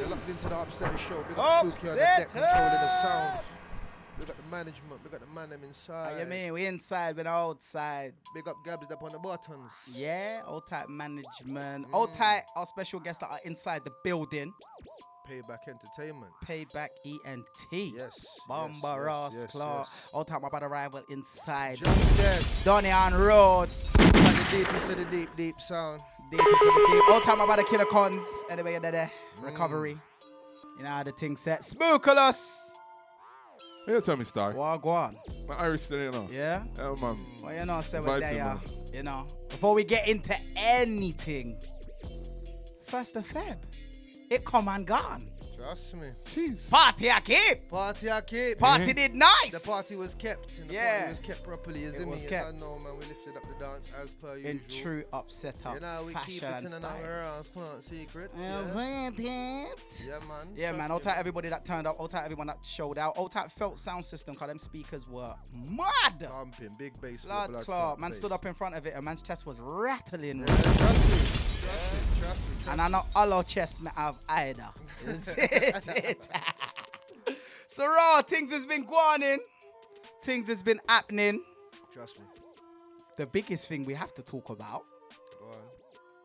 You're locked into the Upsetter show. Big up Spooky on the deck controlling the sound. We got the management, we got the man them inside. How you mean? We inside, we outside. Big up Gabs up on the buttons. Yeah, old type management. Old type, our special guests that are inside the building. Payback Entertainment. Paid back ENT. Yes. Bomba Ross Clark. Old time about arrival inside. Just yes. Donny on road. Got the deepest of the deep sound. Deepest of the deep. Old time about the killer cons. Anyway, you're there. Recovery. You know how the thing set. Spookalus. You tell me, Star. Well, go on. My Irish still, you know. Yeah? Yeah, man. Well, you know, say Vibes what they in, are. man. You know. Before we get into anything, 1st of Feb, it come and gone. Trust me. Jeez. Party I keep. Party I keep. Party did nice. The party was kept. And the party was kept properly. Isn't It was it? kept. You know, man, we lifted up the dance as per usual. In true upsetter You know, we keep fashion it and in style. our house. Plant secret. Is it? Yeah, man. Yeah, man. Trust Old me, tight everybody that turned up. Old tight everyone that showed out. Old tight felt sound system because them speakers were mad. Pumping, big bass. Blood clot. Man stood up in front of it and man's chest was rattling. Yeah, trust me. Trust me. And I know all our chests may have either. Is it? So raw, things has been going in. Things has been happening. Trust me. The biggest thing we have to talk about. Go on.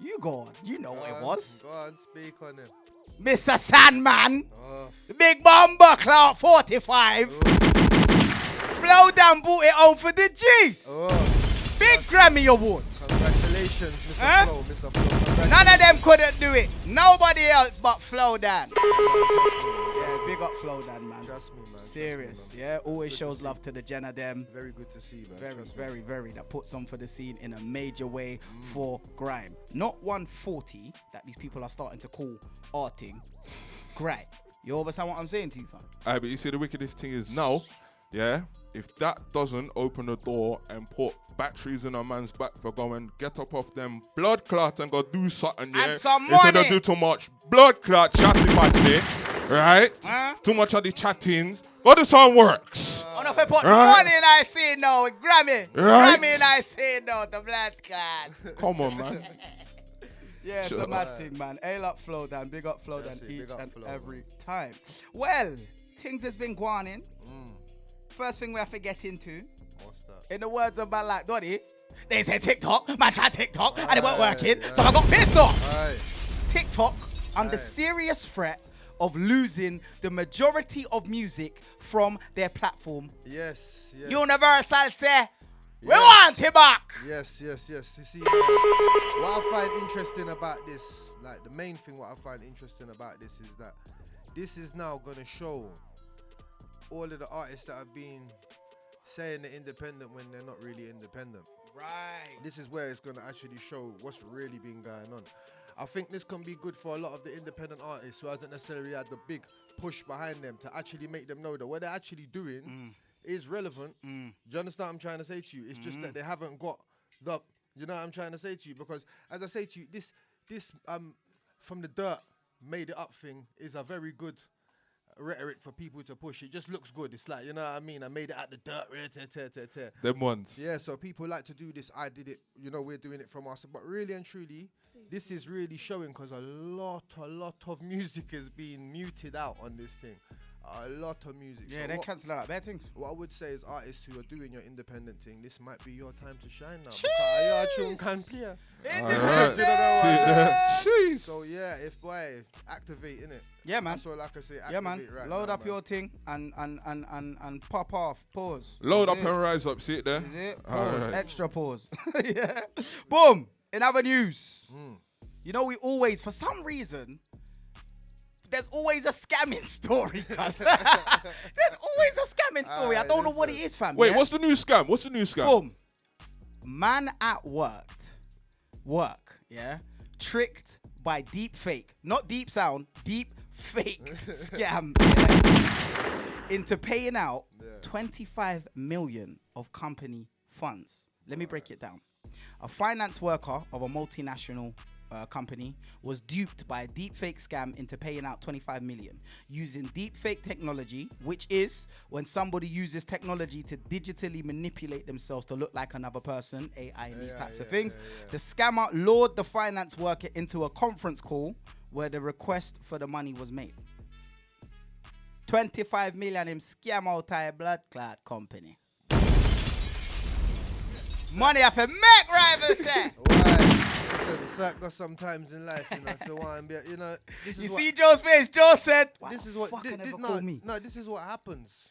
You go on. You know what it was. Go on, speak on it. Mr. Sandman. Oh. The big bomber clout 45. Flow down bought it home for the G's. Oh. Big Grammy Award. Congratulations, Mr. Huh? Flow, Mr. Flow. None of them couldn't do it. Nobody else but Flow Dan. Yeah, big up Flow Dan, man. Trust me, man. Serious. Trust me, man. Yeah, always Good shows to love see. to the Jenna them. Very good to see, man. Very, Trust me. very. That puts on for the scene in a major way for grime. Not 140 that these people are starting to call arting. Great. You understand what I'm saying to you, fam? Aye, but you see, the wickedest thing is now, yeah, if that doesn't open the door and put batteries in a man's back for going, get up off them blood clot and go do something, yeah. And some Instead of money. do too much blood clot chatting party, right? Huh? Too much of the chattings. Go do some works. Oh, no, if I put Right. money and I say no, Grammy. Right. Grammy and I say no, the blood clot. Come on, man. Yeah, it's Sure. a mad thing, man. A up Flow Dan, big up Flow Dan That's it, each big up and Flow, every time. Well, things has been going in. First thing we have to get into, What's that? in the words of Bad Like Doddy, they say TikTok, man tried TikTok, and it weren't Aye, working, yeah. so I got pissed off. Alright. TikTok under Aye. serious threat of losing the majority of music from their platform. Yes. Universal say, we Yes. want it back. Yes. You see, what I find interesting about this, like the main thing what I find interesting about this is that this is now going to show all of the artists that have been saying they're independent when they're not really independent. Right. This is where it's going to actually show what's really been going on. I think this can be good for a lot of the independent artists who hasn't necessarily had the big push behind them to actually make them know that what they're actually doing is relevant. Do you understand what I'm trying to say to you? It's just that they haven't got the, you know what I'm trying to say to you? Because as I say to you, this from the dirt made it up thing is a very good rhetoric for people to push. It just looks good. It's like, you know what I mean? I made it out the dirt. Them ones. Yeah, so people like to do this. I did it. You know, we're doing it from us. But really and truly, this is really showing because a lot of music is being muted out on this thing. A lot of music. Yeah, So they what- cancel out bad things. what I would say is artists who are doing your independent thing, this might be your time to shine now. Because your tune can play. Alright. You know Jeez. So yeah, if boy, activate innit. Yeah, man. That's all I can say. Activate Yeah, man. right Load now, up man. your thing and pop off. Pause. Load Is up it? and rise up. See it there? Is it? Alright. Pause. Extra pause. Yeah. Boom. In other news, you know, we always, for some reason, there's always a scamming story, cuz. There's always a scamming story. I Aye, don't know what it listen. is, fam. Wait, yeah? what's the new scam? What's the new scam? Boom. Man at work, yeah, tricked by deep fake, not deep sound, deep fake scam into paying out 25 million of company funds. Let me break it down. A finance worker of a multinational company was duped by a deepfake scam into paying out 25 million using deepfake technology, which is when somebody uses technology to digitally manipulate themselves to look like another person, AI and these types of things. The scammer lured the finance worker into a conference call where the request for the money was made. 25 million him scam out a blood clot company. Money I for make rivals say. Why? Listen, Sack got sometimes in life, you know, if you want to be, you know, this is You what, see Joe's face? Joe said, this is what, call me. no, this is what happens.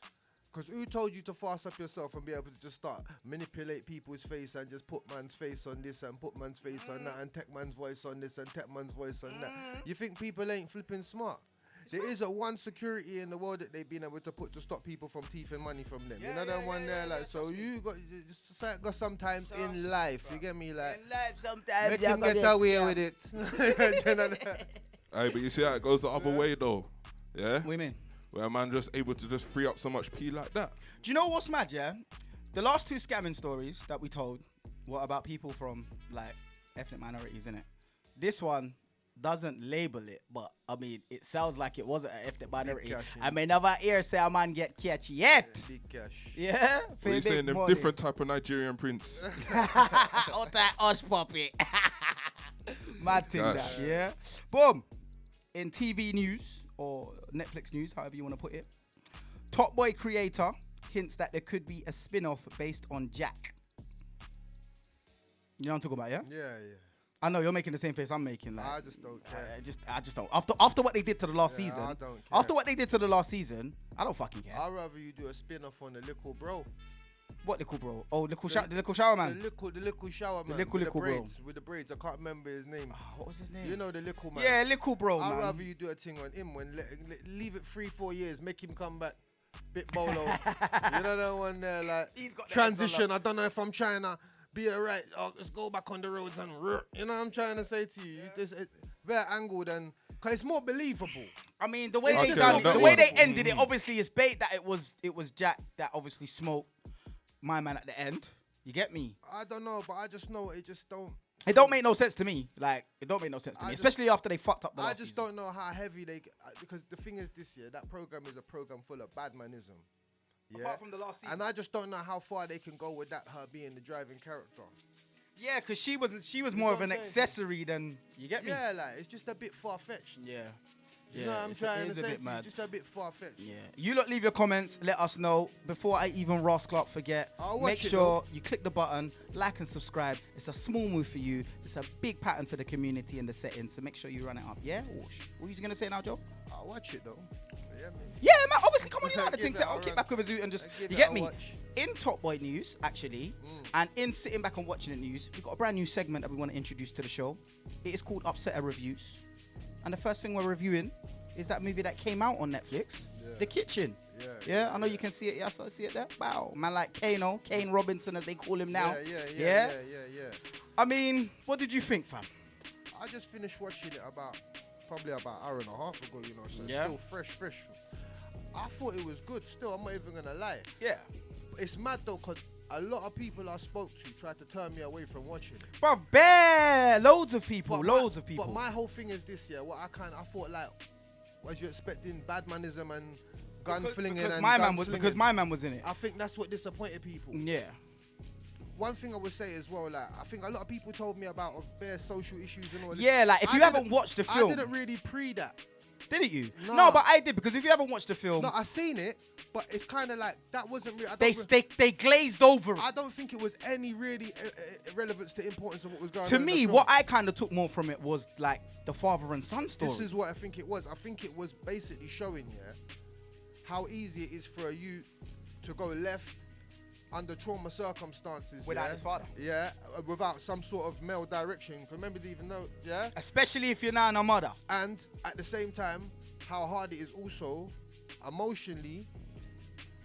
Because who told you to fast up yourself and be able to just start manipulate people's face and just put man's face on this and put man's face on that and take man's voice on this and take man's voice on that? You think people ain't flipping smart? There is a one security in the world that they've been able to put to stop people from thieving money from them. You know that one there, like, so you got sometimes in life, you get me, like, In life sometimes make you him gotta get away with it. Hey, but you see how it goes the other way though. Yeah? What do you mean? Where a man just able to just free up so much P like that. Do you know what's mad, yeah? The last two scamming stories that we told were about people from, like, ethnic minorities, innit? This one doesn't label it, but, I mean, it sounds like it wasn't an ethnic minority. cash, I may never hear say a man get catch yet. Big cash. Yeah? What are you saying? Them different type of Nigerian prince. Out that us puppy. Mad thing that, Gosh. yeah? Boom. In TV news, or Netflix news, however you want to put it, Top Boy creator hints that there could be a spin-off based on Jack. You know what I'm talking about, yeah? Yeah, yeah. I know you're making the same face I'm making. Like, I just don't care. I just don't. After what they did to the last Yeah, season, I don't care. after what they did to the last season, I don't fucking care. I'd rather you do a spin-off on the little bro. What little bro? Oh, the little shower man. The little shower man. little with bro. the braids. With the braids. I can't remember his name. What was his name? You know the little man. Yeah, little bro, I'd man. rather you do a thing on him when leave it 3-4 years, make him come back, bit bolo. You know that one there, like He's got the transition. I don't know if I'm trying to be alright. Oh, let's go back on the roads and you know what I'm trying to say to you. This better angled and cause it's more believable. I mean, the way Okay, they that the way one. they ended it, obviously, is bait that it was Jack that obviously smoked my man at the end. You get me? I don't know, but I just know it just don't. It don't make no sense to me. Like, it don't make no sense to me, especially after they fucked up the last I just season. don't know how heavy they because the thing is this year that program is a program full of badmanism. Yeah. Apart from the last season. And I just don't know how far they can go with that her being the driving character. Yeah, because she was more of an what I'm saying? accessory than, you get me? Yeah, like it's just a bit far fetched. Yeah. You know what I'm trying to it is say? a bit To you, mad. just a bit far fetched. Yeah. You lot leave your comments. Let us know. Before I even Ross Clark forget, I'll watch make it, sure you click the button, like and subscribe. It's a small move for you. It's a big pattern for the community and the settings. So make sure you run it up. Yeah? What are you going to say now, Joe? I'll watch it though. Yeah, man. Yeah, man. Obviously, come on, you know how the Give thing it set. a I'll kick run. back with a zoo and just, Give you it get a me? watch. In Top Boy News, actually, and in sitting back and watching the news, we've got a brand new segment that we want to introduce to the show. It is called Upsetter Reviews. And the first thing we're reviewing is that movie that came out on Netflix, Yeah. The Kitchen. Yeah, Yeah, I know you can see it. Yeah, I see it there. Wow. Man like Kane Robinson, as they call him now. Yeah. I mean, what did you think, fam? I just finished watching it probably about an hour and a half ago, you know, so it's Yeah. still fresh. I thought it was good still, I'm not even gonna lie. Yeah. It's mad though, because a lot of people I spoke to tried to turn me away from watching it. Bruv, bear! Loads of people. But my whole thing is this year, I thought like, was you expecting badmanism and gun flinging because and my gun man was slinging? because my man was in it. I think that's what disappointed people. Yeah. One thing I would say as well, like, I think a lot of people told me about bare social issues and all this. Yeah, like if you haven't watched the film, I didn't really pre that. didn't you? Nah. No, but I did, because if you haven't watched the film, No, I seen it, but it's kind of like that wasn't real. they glazed over it. I don't think it was any really relevance to importance of what was going on. To in the me, film. what I kind of took more from it was like the father and son story. This is what I think it was. I think it was basically showing, how easy it is for a youth to go left under trauma circumstances. Without yeah? his father. Yeah, without some sort of male direction. Remember to even know, yeah? Especially if you're now a mother. And at the same time, how hard it is also emotionally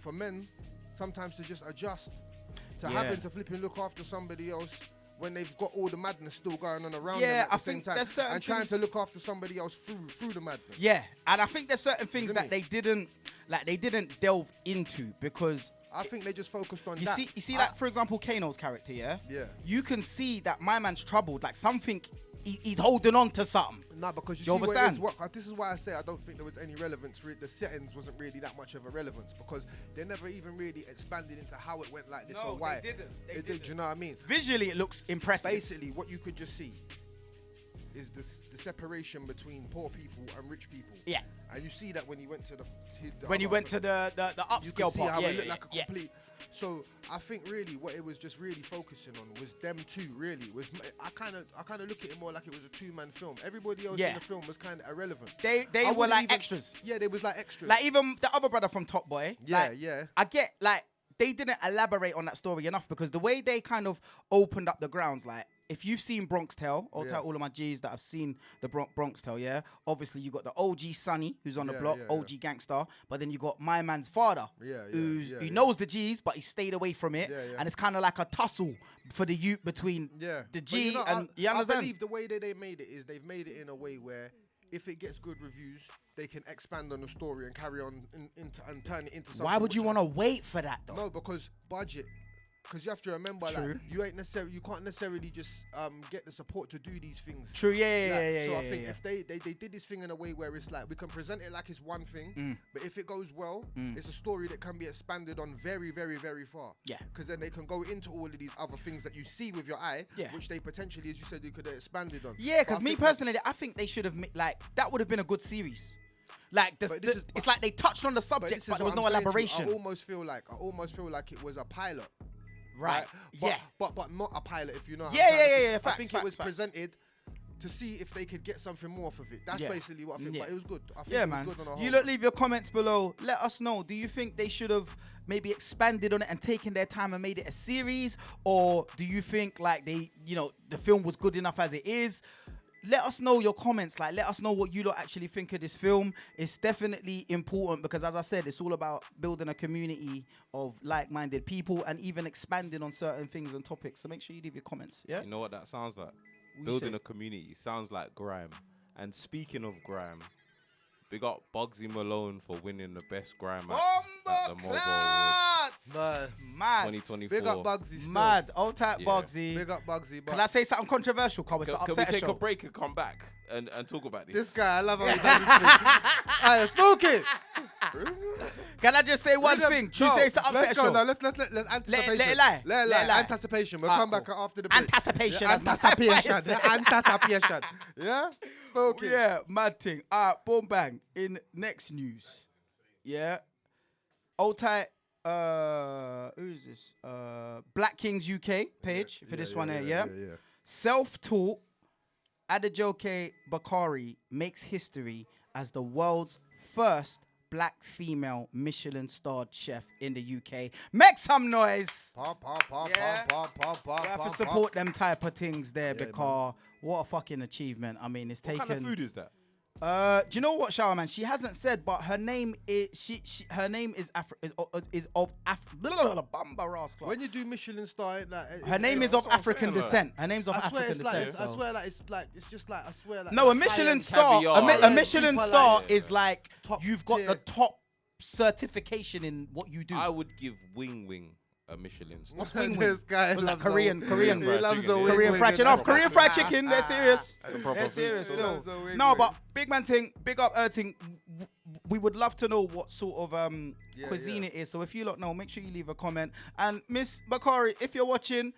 for men sometimes to just adjust to Yeah. having to flipping look after somebody else when they've got all the madness still going on around Yeah, them at I the same think time, there's certain and trying things- to look after somebody else through the madness. Yeah, and I think there's certain things Isn't that it? they didn't delve into, because I think they just focused on you that. see, like for example, Kano's character, yeah. You can see that my man's troubled, like something. He's holding on to something. No, because Do you you see understand? this is why I say I don't think there was any relevance. The settings wasn't really that much of a relevance because they never even really expanded into how it went like this or why. They didn't. Do you know what I mean? Visually, it looks impressive. Basically, what you could just see, is the separation between poor people and rich people. Yeah. And you see that when he went to the When you went to the you could upscale see part, how yeah, it looked yeah, like a yeah. complete. So I think really what it was just really focusing on was them two. Really, I kind of look at it more like it was a two-man film. Everybody else Yeah. in the film was kind of irrelevant. They I were wouldn't like even- extras. Yeah, they was like extras. Like even the other brother from Top Boy. Yeah, like, yeah. I get like they didn't elaborate on that story enough because the way they kind of opened up the grounds, like if you've seen Bronx Tale, I'll tell all of my G's that have seen the Bronx Tale, yeah. Obviously you got the OG Sonny who's on the block, OG gangster, but then you got my man's father, who knows the G's but he stayed away from it, and it's kind of like a tussle for the youth between the G and you understand. I believe the way that they made it is they've made it in a way where if it gets good reviews, they can expand on the story and carry on and turn it into something. Why would you want to wait for that though? No, because budget. Because you have to remember, like, you can't necessarily just get the support to do these things. True, yeah. So I think if they did this thing in a way where it's like we can present it like it's one thing, but if it goes well, it's a story that can be expanded on very, very, very far. Yeah. Because then they can go into all of these other things that you see with your eye, which they potentially, as you said, you could have expanded on. Yeah, because me personally, I think they should have like that would have been a good series. Like it's like they touched on the subject, but there was no elaboration. I almost feel like it was a pilot. Right. But not a pilot, if you know. Yeah. I think it was presented to see if they could get something more off of it. That's basically what I think. But it was good. I think it was good on the whole. You lot leave your comments below. Let us know. Do you think they should have maybe expanded on it and taken their time and made it a series, or do you think like the film was good enough as it is? Let us know your comments. Like, let us know what you lot actually think of this film. It's definitely important because, as I said, it's all about building a community of like-minded people and even expanding on certain things and topics. So make sure you leave your comments. Yeah. You know what that sounds like? Building a community sounds like grime. And speaking of grime, big up Bugsy Malone for winning the best grime at the Mobile Awards. Mad. 2024. Big up Bugsy still. Mad. Old type Bugsy. Big up Bugsy. Can I say something controversial? Can we take a break and come back and talk about this? This guy, I love how he does this thing. Alright, smoke it. Can I just say one thing? Tuesday's the upset show. Let's anticipation. Let it lie. Let it lie. Anticipation. We'll come back after the break. Anticipation. Anticipation. Yeah? Smoke it. Yeah, mad thing. Boom bang. In next news. Yeah. Old tight. Who is this? Black Kings UK page for this one here, yeah? Self-taught Adejoke Bakari makes history as the world's first black female Michelin-starred chef in the UK. Make some noise! We have to support them type of things there because what a fucking achievement. I mean, it's taken... What kind of food is that? Do you know what, Shower Man? She hasn't said, but her name is her name is of Bamba rascal. When you do Michelin star, like her name is of African descent. Her name's of African descent. I swear, like it's just like I swear, like no, a Michelin star, a Michelin star is like you've got the top certification in what you do. I would give Wing a Michelin star. What's wing? This guy was loves like Korean. He loves a Korean fried chicken. Korean fried chicken. They're serious. proper They're serious food. still. No, but big man thing, big up Erting. We would love to know what sort of cuisine it is. So if you lot know, make sure you leave a comment. And Miss Bakari, if you're watching,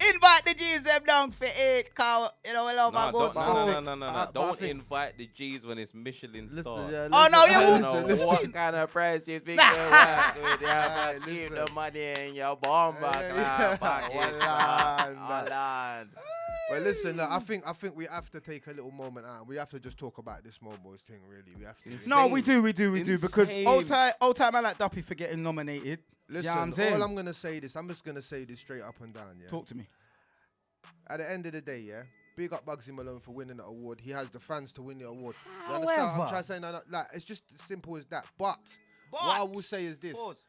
invite the G's them down for it. Cause we love our good food. No. Don't invite the G's when it's Michelin star. What kind of price you think they work with? Yeah, but keep the money in your bomb pocket. Well, listen, look, I think we have to take a little moment out. We have to just talk about this Mobo's thing, really. We have to. No, we do, because old time man like Duppy for getting nominated. Listen, all I'm gonna say this. I'm just gonna say this straight up and down. Yeah. Talk to me. At the end of the day, yeah. Big up Bugsy Malone for winning the award. He has the fans to win the award. You understand what I'm trying to say? No, like it's just as simple as that. But what I will say is this. Pause.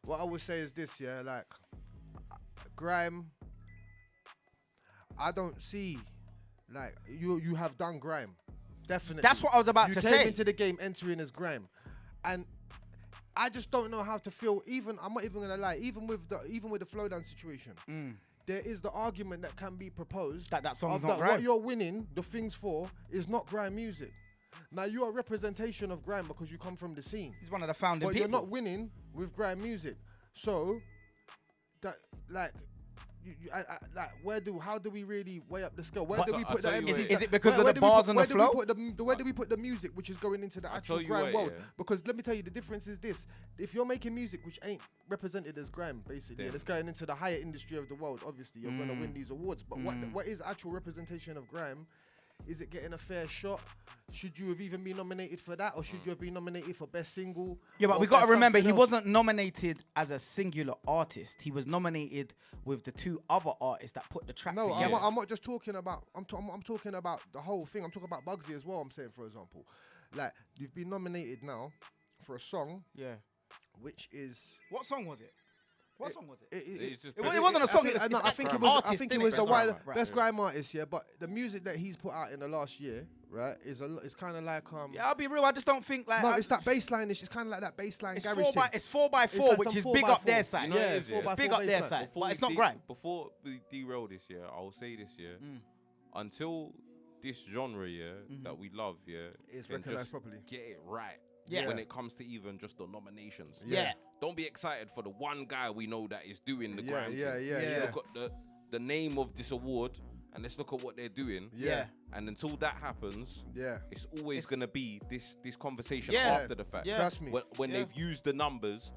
What I will say is this, yeah. Like grime. I don't see, like you have done grime, definitely. That's what I was about to You say. came into the game entering as grime, and I just don't know how to feel. Even I'm not even gonna lie. Even with the flow down situation, there is the argument that can be proposed that song's of not that grime. what you're winning the things for is not grime music. Now you are a representation of grime because you come from the scene. He's one of the founding But people. you're not winning with grime music, so that like. how do we really weigh up the scale? Where But do we I'll put tell the you emphasis? where- Is it because of Where the do we bars put- and the where do we flow? put where do we put the music which is going into the I'll actual tell you grime where, world? yeah. Because let me tell you, the difference is this: if you're making music which ain't represented as grime, basically, and Yeah. it's going into the higher industry of the world, obviously you're gonna win these awards. But what is actual representation of grime? Is it getting a fair shot? Should you have even been nominated for that, or should you have been nominated for best single? Yeah, but or we got to best remember, something he else? wasn't nominated as a singular artist. He was nominated with the 2 other artists that put the track No, together. I'm not just talking about. I'm talking about the whole thing. I'm talking about Bugsy as well. I'm saying, for example, like you've been nominated now for a song Yeah. which is. What song was it? What song was it? It's just It wasn't a song. I think, I think it it was. was. I think it innit? was the Best wider, grime, best right. grime artist. Yeah, but the music that he's put out in the last year, right, it's kind of like Yeah, I'll be real. I just don't think like. No, it's that baseline. It's kind of like that baseline It's garage 4 by thing. it's 4x4, It's like which some is 4 big by up 4. their side. You know what it Yeah, is, it's 4 yeah? by It's big 4 up their baseline. side, Before but we it's not de- grime. Before we derail this year, I'll say this year. Until this genre, that we love, It's can recognised just properly. get it right. Yeah. When it comes to even just the nominations. Yeah. Don't be excited for the one guy we know that is doing the Yeah, grime yeah, thing. yeah, Let's yeah. look at the name of this award and let's look at what they're doing. Yeah. And until that happens, Yeah. it's always It's- gonna be this conversation Yeah. after the fact. Yeah. Trust me. When Yeah. they've used the numbers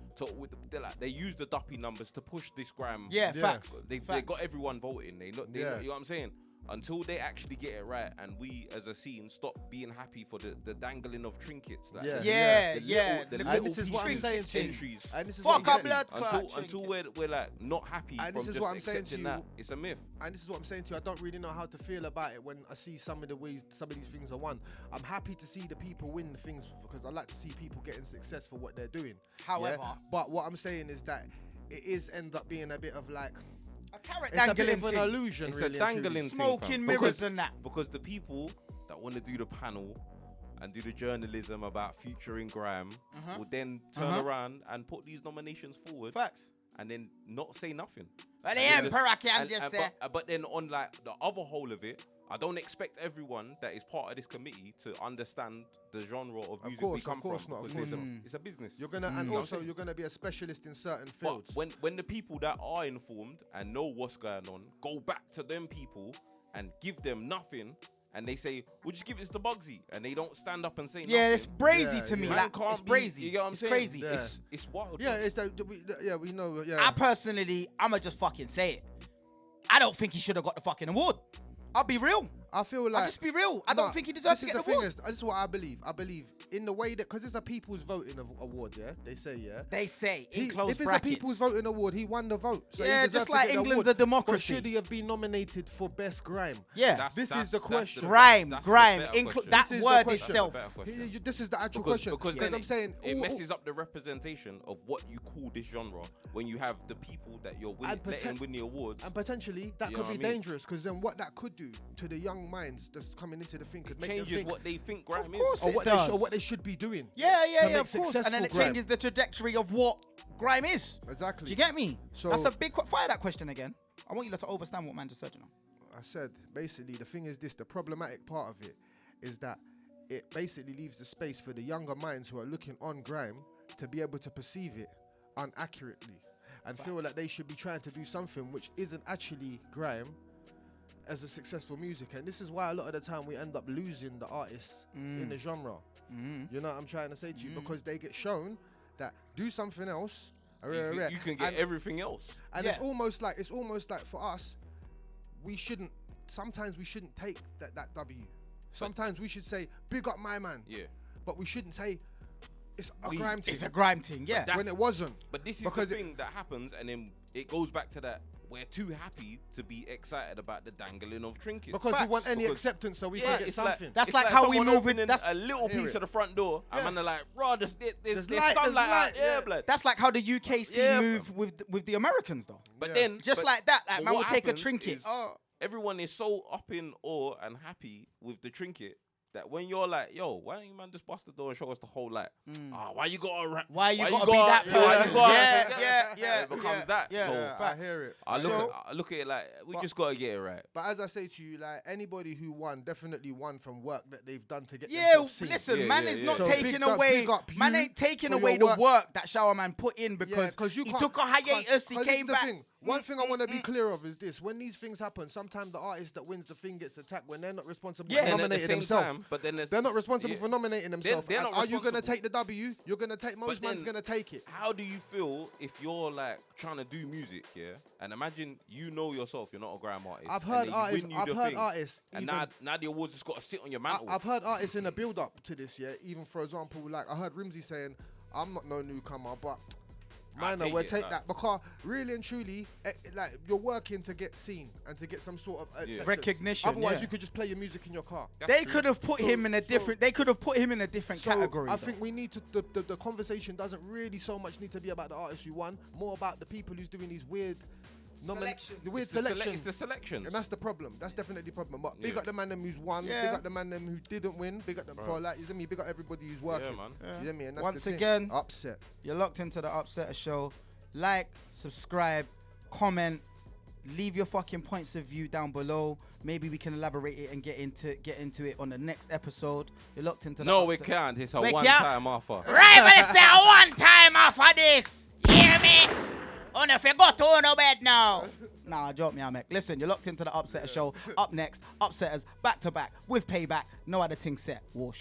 they use the duppy numbers to push this grime. Yeah, Yeah. facts. They Facts. got everyone voting. They Yeah. you know what I'm saying? Until they actually get it right, and we as a scene stop being happy for the dangling of trinkets. Like Yeah. Yeah, the yeah. little- the The little And this is what I'm pieces, saying to you. entries. And this is Fuck what I'm up saying- blood clot. Until we're like not happy And from this is just what I'm saying to accepting you. that. It's a myth. And this is what I'm saying to you. I don't really know how to feel about it when I see some of the ways some of these things are won. I'm happy to see the people win the things because I like to see people getting success for what they're doing. However- yeah? But what I'm saying is that it is end up being a bit of like A carrot it's a bit dangling of an thing. illusion. It's really a and truly. dangling thing, Smoking fam. mirrors and that. Because the people that want to do the panel and do the journalism about featuring grime will then turn around and put these nominations forward Facts. and then not say nothing. But the And then emperor can and- just and- say. but then on like the other whole of it, I don't expect everyone that is part of this committee to understand the genre of music we come course from. not, of because course it's a business. You're gonna and also you're gonna be a specialist in certain fields. But when the people that are informed and know what's going on go back to them people and give them nothing, and they say, "We'll just give it to Bugsy," and they don't stand up and say Yeah, nothing. it's brazy Yeah, to me. yeah. Like, Can't it's be- brazy. You get what I'm it's saying? crazy. Yeah. It's wild. yeah, bro. it's that we know. Yeah, I personally, I'ma just fucking say it. I don't think he should have got the fucking award. I'll be real. I feel like I'll just be real. I No, don't think he deserves to this get is the thing award. is, this is what I believe. I believe in the way that because it's a people's voting award. Yeah, they say They say in He, close if it's brackets. a people's voting award, he won the vote. So he Yeah, deserves just to like get the England's award. a democracy. But should he have been nominated for best grime? Yeah. This is the question. Grime, that's the grime. better question. That This is the word question. itself. Better question. This is the actual Because question. then Because I'm saying it all- messes up the representation of what you call this genre when you have the people that you're winning, And letting win the awards. and potentially that You could know be what I mean? dangerous because then what that could do to the young minds that's coming into the thing could make them changes think what they think grime is. course or it what does. or what they should be doing. Yeah, to make of course. And then successful it grime. changes the trajectory of what grime is. Exactly. Do you get me? So- That's a big fire that question again. I want you to understand what man just said, you know. I said basically the thing is this: the problematic part of it is that it basically leaves the space for the younger minds who are looking on grime to be able to perceive it unaccurately and feel like they should be trying to do something which isn't actually grime as a successful music. And this is why a lot of the time we end up losing the artists in the genre. You know what I'm trying to say to you? Because they get shown that do something else. You can get and, everything else. and Yeah. it's almost like for us, sometimes we shouldn't take that W. Sometimes we should say, big up my man. Yeah. But we shouldn't say it's a We- grime It's thing a grime thing, yeah. that's- when it wasn't. But this is Because the thing that happens, and then it goes back to that. We're too happy to be excited about the dangling of trinkets. Because we Facts. want any Because- acceptance so we Yeah, can get it's something. That's it's like how we someone move it- opening that's- a little Hear piece it. of the front door, Yeah. and they're like, "Raw, there's light, sunlight there's out light, there, yeah. blood." That's like how the UK scene Yeah, move with the Americans, though. But Yeah. then, Just but- like that, like but man what will take a happens trinket. is Oh, everyone is so up in awe and happy with the trinket that when you're like, "Yo, why don't you man just bust the door and show us the whole light?" Why you gotta why you gotta be that why person? you gotta- Yeah. It becomes that. Yeah. So Yeah, I facts. hear it. I So- look at it like we But- just gotta get it right. But as I say to you, like anybody who won definitely won from work that they've done to get Yeah, themselves seen. listen, Yeah, man yeah, is yeah. not So taking big up- away. big up Man you ain't taking for away your the work. work that Shower Man put in because 'cause you he can't- took a hiatus. He 'cause this came is the back. thing. One thing I want to be clear of is this: when these things happen, sometimes the artist that wins the thing gets attacked when they're not responsible for and at the nominating same themselves. time, but then They're not responsible for nominating themselves. they're And not are you gonna responsible. take the W? You're gonna take. Most But man's then- gonna take it. How do you feel if you're like trying to do music, yeah? And imagine you know yourself, you're not a grime artist. I've and heard then you artists. win you I've the heard thing, artists. And even- now the awards just got to sit on your mantle. I've heard artists in a build up to this, yeah. Even for example, like I heard Rimsey saying, "I'm not no newcomer, but man, take we'll it, take like- that because really and truly, like you're working to get seen and to get some sort of acceptance. Recognition, Otherwise, yeah. you could just play your music in your car. That's They true. could have put him in a different. They could have put him in a different So category. I though. think we need to. The conversation doesn't really so much need to be about the artist who won, more about the people who's doing these weird. Selections. The weird It's the selections. It's the selections. And that's the problem. That's definitely the problem. But big Yeah. up the man them who's won. Yeah. Big up the man them who didn't win. Big up them for like, you know me. Big up everybody who's working. man. Yeah. You know me. And that's Once the thing. again, upset. You're locked into the Upsetter Show. Like, subscribe, comment, leave your fucking points of view down below. Maybe we can elaborate it and get into it on the next episode. You're locked into the No, we Upset- can't. It's a We one-time offer. Right, but it's a one-time offer this. You hear me? Oh, no, if you go to no bed now. Nah, joke me, Amek. Listen, you're locked into the Upsetter Show. Up next, Upsetters back to back with Payback. No other thing set. Whoosh.